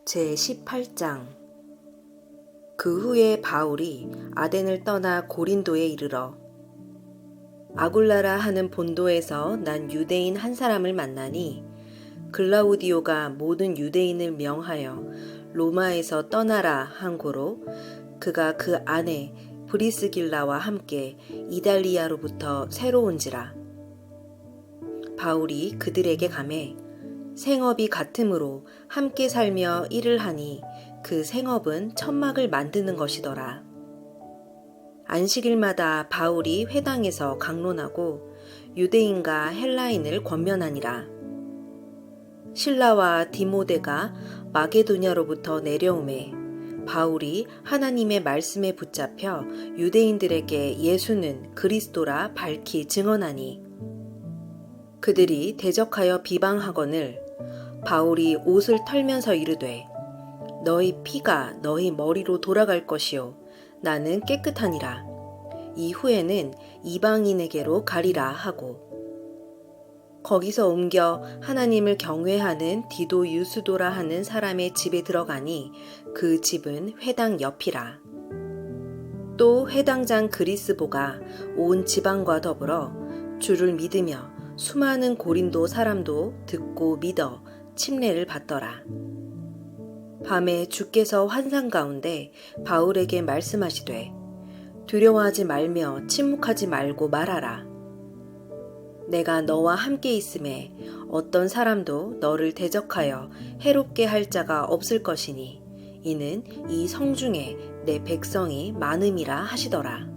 제18장. 그 후에 바울이 아덴을 떠나 고린도에 이르러 아굴라라 하는 본도에서 난 유대인 한 사람을 만나니 글라우디오가 모든 유대인을 명하여 로마에서 떠나라 한 고로 그가 그 아내 브리스길라와 함께 이달리아로부터 새로 온지라. 바울이 그들에게 가매 생업이 같으므로 함께 살며 일을 하니 그 생업은 천막을 만드는 것이더라. 안식일마다 바울이 회당에서 강론하고 유대인과 헬라인을 권면하니라. 실라와 디모데가 마게도냐로부터 내려오매 바울이 하나님의 말씀에 붙잡혀 유대인들에게 예수는 그리스도라 밝히 증언하니 그들이 대적하여 비방하거늘 바울이 옷을 털면서 이르되 너희 피가 너희 머리로 돌아갈 것이요 나는 깨끗하니라. 이후에는 이방인에게로 가리라 하고 거기서 옮겨 하나님을 경외하는 디도 유스도라 하는 사람의 집에 들어가니 그 집은 회당 옆이라. 또 회당장 그리스보가 온 지방과 더불어 주를 믿으며 수많은 고린도 사람도 듣고 믿어 침례를 받더라. 밤에 주께서 환상 가운데 바울에게 말씀하시되 두려워하지 말며 침묵하지 말고 말하라. 내가 너와 함께 있음에 어떤 사람도 너를 대적하여 해롭게 할 자가 없을 것이니 이는 이 성중에 내 백성이 많음이라 하시더라.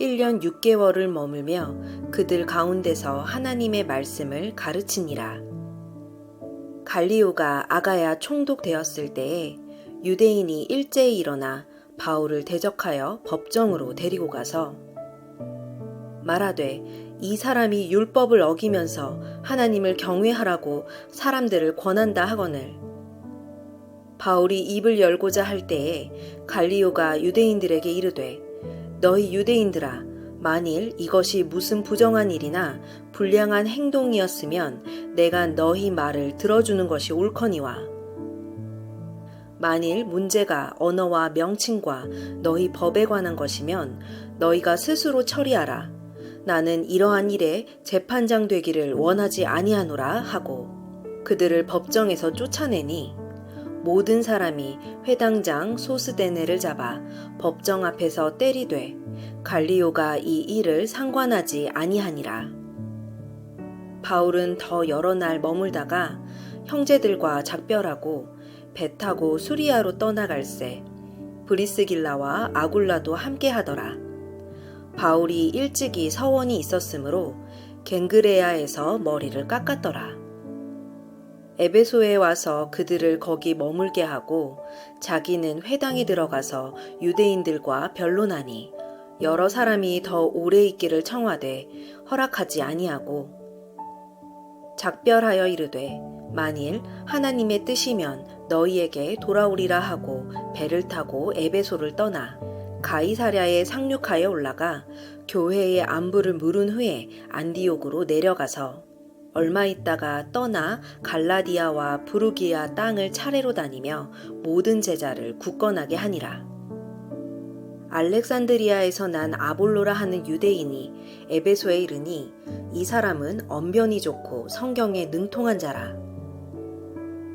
1년 6개월을 머물며 그들 가운데서 하나님의 말씀을 가르치니라. 갈리오가 아가야 총독되었을 때에 유대인이 일제히 일어나 바울을 대적하여 법정으로 데리고 가서 말하되 이 사람이 율법을 어기면서 하나님을 경외하라고 사람들을 권한다 하거늘 바울이 입을 열고자 할 때에 갈리오가 유대인들에게 이르되 너희 유대인들아 만일 이것이 무슨 부정한 일이나 불량한 행동이었으면 내가 너희 말을 들어주는 것이 옳거니와 만일 문제가 언어와 명칭과 너희 법에 관한 것이면 너희가 스스로 처리하라. 나는 이러한 일에 재판장 되기를 원하지 아니하노라 하고 그들을 법정에서 쫓아내니 모든 사람이 회당장 소스데네를 잡아 법정 앞에서 때리되 갈리오가 이 일을 상관하지 아니하니라. 바울은 더 여러 날 머물다가 형제들과 작별하고 배 타고 수리아로 떠나갈새 브리스길라와 아굴라도 함께 하더라. 바울이 일찍이 서원이 있었으므로 갱그레아에서 머리를 깎았더라. 에베소에 와서 그들을 거기 머물게 하고 자기는 회당에 들어가서 유대인들과 변론하니 여러 사람이 더 오래 있기를 청하되 허락하지 아니하고 작별하여 이르되 만일 하나님의 뜻이면 너희에게 돌아오리라 하고 배를 타고 에베소를 떠나 가이사랴에 상륙하여 올라가 교회의 안부를 물은 후에 안디옥으로 내려가서 얼마 있다가 떠나 갈라디아와 부르기아 땅을 차례로 다니며 모든 제자를 굳건하게 하니라. 알렉산드리아에서 난 아볼로라 하는 유대인이 에베소에 이르니 이 사람은 언변이 좋고 성경에 능통한 자라.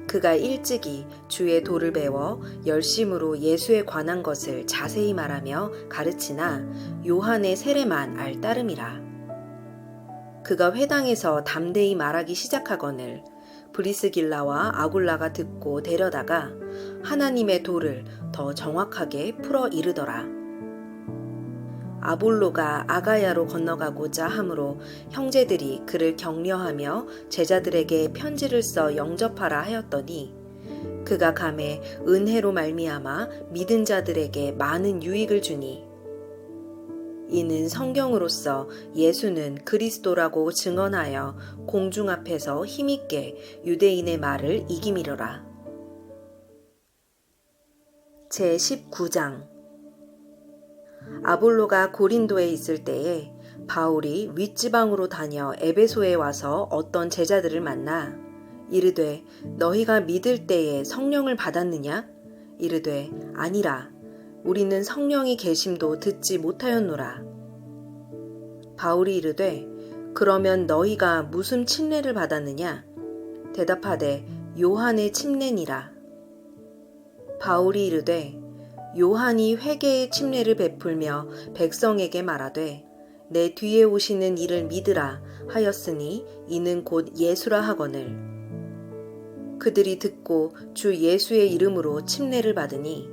그가 일찍이 주의 도를 배워 열심으로 예수에 관한 것을 자세히 말하며 가르치나 요한의 세례만 알 따름이라. 그가 회당에서 담대히 말하기 시작하거늘 브리스길라와 아굴라가 듣고 데려다가 하나님의 도를 더 정확하게 풀어 이르더라. 아볼로가 아가야로 건너가고자 하므로 형제들이 그를 격려하며 제자들에게 편지를 써 영접하라 하였더니 그가 감에 은혜로 말미암아 믿은 자들에게 많은 유익을 주니 이는 성경으로서 예수는 그리스도라고 증언하여 공중 앞에서 힘있게 유대인의 말을 이기미려라. 제19장. 아볼로가 고린도에 있을 때에 바울이 윗지방으로 다녀 에베소에 와서 어떤 제자들을 만나 이르되 너희가 믿을 때에 성령을 받았느냐? 이르되 아니라 우리는 성령이 계심도 듣지 못하였노라. 바울이 이르되 그러면 너희가 무슨 침례를 받았느냐? 대답하되 요한의 침례니라. 바울이 이르되 요한이 회개의 침례를 베풀며 백성에게 말하되 내 뒤에 오시는 이를 믿으라 하였으니 이는 곧 예수라 하거늘. 그들이 듣고 주 예수의 이름으로 침례를 받으니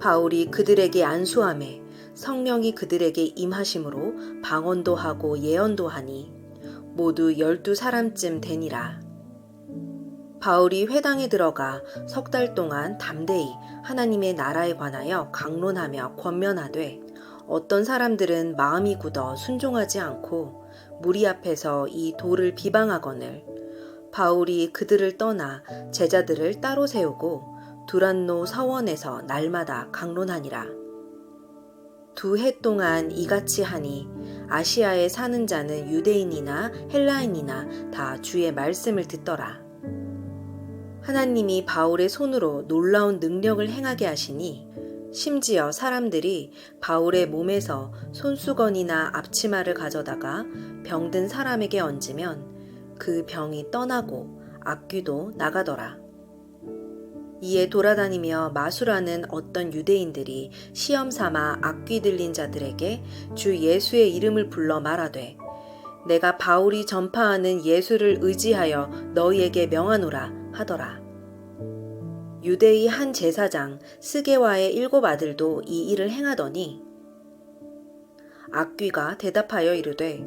바울이 그들에게 안수하매 성령이 그들에게 임하심으로 방언도 하고 예언도 하니 모두 12사람쯤 되니라. 바울이 회당에 들어가 3달 동안 담대히 하나님의 나라에 관하여 강론하며 권면하되 어떤 사람들은 마음이 굳어 순종하지 않고 무리 앞에서 이 도를 비방하거늘 바울이 그들을 떠나 제자들을 따로 세우고 두란노 서원에서 날마다 강론하니라. 2해 동안 이같이 하니 아시아에 사는 자는 유대인이나 헬라인이나 다 주의 말씀을 듣더라. 하나님이 바울의 손으로 놀라운 능력을 행하게 하시니 심지어 사람들이 바울의 몸에서 손수건이나 앞치마를 가져다가 병든 사람에게 얹으면 그 병이 떠나고 악귀도 나가더라. 이에 돌아다니며 마술하는 어떤 유대인들이 시험 삼아 악귀 들린 자들에게 주 예수의 이름을 불러 말하되 내가 바울이 전파하는 예수를 의지하여 너희에게 명하노라 하더라. 유대의 한 제사장 스게와의 7 아들도 이 일을 행하더니 악귀가 대답하여 이르되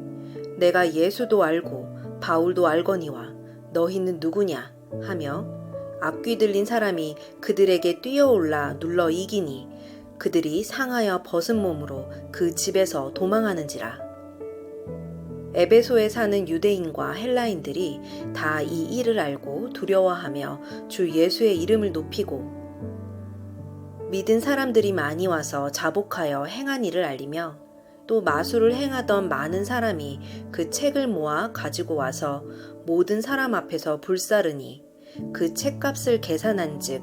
내가 예수도 알고 바울도 알거니와 너희는 누구냐 하며 악귀 들린 사람이 그들에게 뛰어올라 눌러 이기니 그들이 상하여 벗은 몸으로 그 집에서 도망하는지라. 에베소에 사는 유대인과 헬라인들이 다 이 일을 알고 두려워하며 주 예수의 이름을 높이고 믿은 사람들이 많이 와서 자복하여 행한 일을 알리며 또 마술을 행하던 많은 사람이 그 책을 모아 가지고 와서 모든 사람 앞에서 불사르니 그 책값을 계산한 즉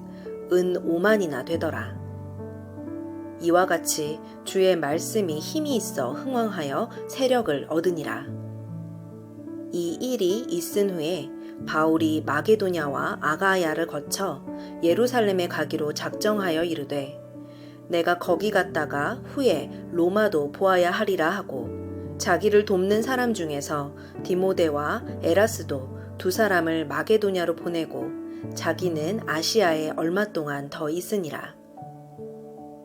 은 5만이나 되더라. 이와 같이 주의 말씀이 힘이 있어 흥왕하여 세력을 얻으니라. 이 일이 있은 후에 바울이 마게도냐와 아가야를 거쳐 예루살렘에 가기로 작정하여 이르되 내가 거기 갔다가 후에 로마도 보아야 하리라 하고 자기를 돕는 사람 중에서 디모데와 에라스도 2 사람을 마게도냐로 보내고 자기는 아시아에 얼마 동안 더 있으니라.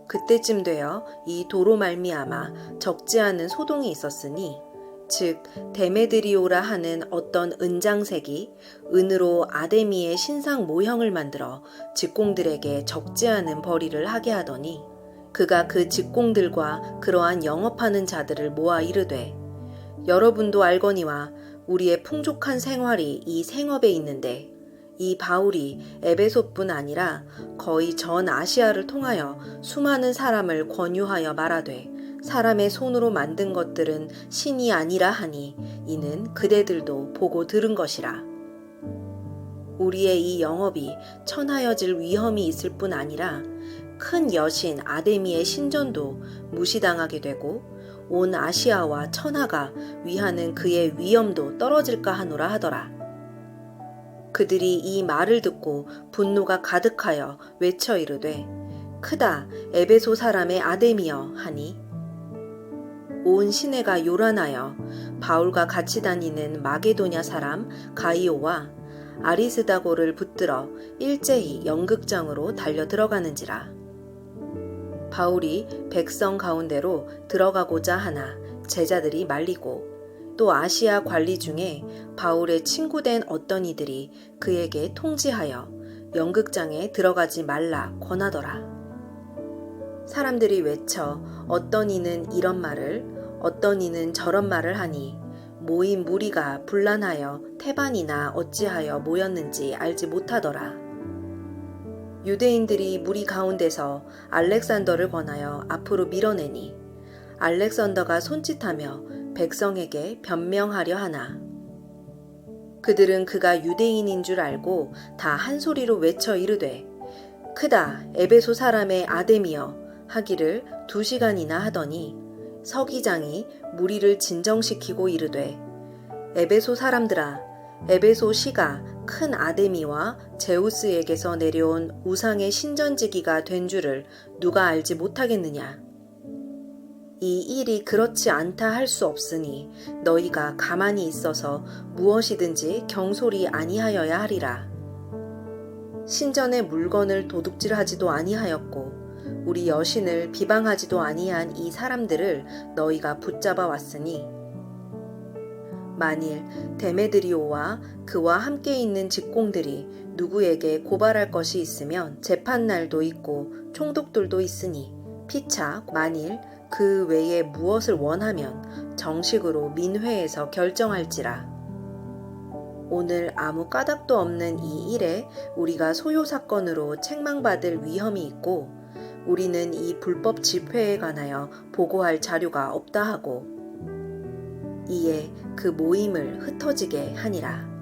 그때쯤 되어 이 도로 말미암아 적지 않은 소동이 있었으니 즉 데메드리오라 하는 어떤 은장색이 은으로 아데미의 신상 모형을 만들어 직공들에게 적지 않은 벌이를 하게 하더니 그가 그 직공들과 그러한 영업하는 자들을 모아 이르되 여러분도 알거니와 우리의 풍족한 생활이 이 생업에 있는데 이 바울이 에베소뿐 아니라 거의 전 아시아를 통하여 수많은 사람을 권유하여 말하되 사람의 손으로 만든 것들은 신이 아니라 하니 이는 그대들도 보고 들은 것이라. 우리의 이 영업이 천하여질 위험이 있을 뿐 아니라 큰 여신 아데미의 신전도 무시당하게 되고 온 아시아와 천하가 위하는 그의 위엄도 떨어질까 하노라 하더라. 그들이 이 말을 듣고 분노가 가득하여 외쳐 이르되 크다 에베소 사람의 아데미여 하니 온 시내가 요란하여 바울과 같이 다니는 마게도냐 사람 가이오와 아리스다고를 붙들어 일제히 연극장으로 달려 들어가는지라. 바울이 백성 가운데로 들어가고자 하나 제자들이 말리고 또 아시아 관리 중에 바울의 친구된 어떤 이들이 그에게 통지하여 연극장에 들어가지 말라 권하더라. 사람들이 외쳐 어떤 이는 이런 말을 어떤 이는 저런 말을 하니 모인 무리가 분란하여 태반이나 어찌하여 모였는지 알지 못하더라. 유대인들이 무리 가운데서 알렉산더를 권하여 앞으로 밀어내니 알렉산더가 손짓하며 백성에게 변명하려 하나 그들은 그가 유대인인 줄 알고 다 한 소리로 외쳐 이르되 크다 에베소 사람의 아데미여 하기를 2시간이나 하더니 서기장이 무리를 진정시키고 이르되 에베소 사람들아 에베소 시가 큰 아데미와 제우스에게서 내려온 우상의 신전지기가 된 줄을 누가 알지 못하겠느냐. 이 일이 그렇지 않다 할 수 없으니 너희가 가만히 있어서 무엇이든지 경솔이 아니하여야 하리라. 신전의 물건을 도둑질하지도 아니하였고 우리 여신을 비방하지도 아니한 이 사람들을 너희가 붙잡아 왔으니 만일 데메드리오와 그와 함께 있는 직공들이 누구에게 고발할 것이 있으면 재판날도 있고 총독들도 있으니 피차 만일 그 외에 무엇을 원하면 정식으로 민회에서 결정할지라. 오늘 아무 까닭도 없는 이 일에 우리가 소요 사건으로 책망받을 위험이 있고 우리는 이 불법 집회에 관하여 보고할 자료가 없다 하고 이에 그 모임을 흩어지게 하니라.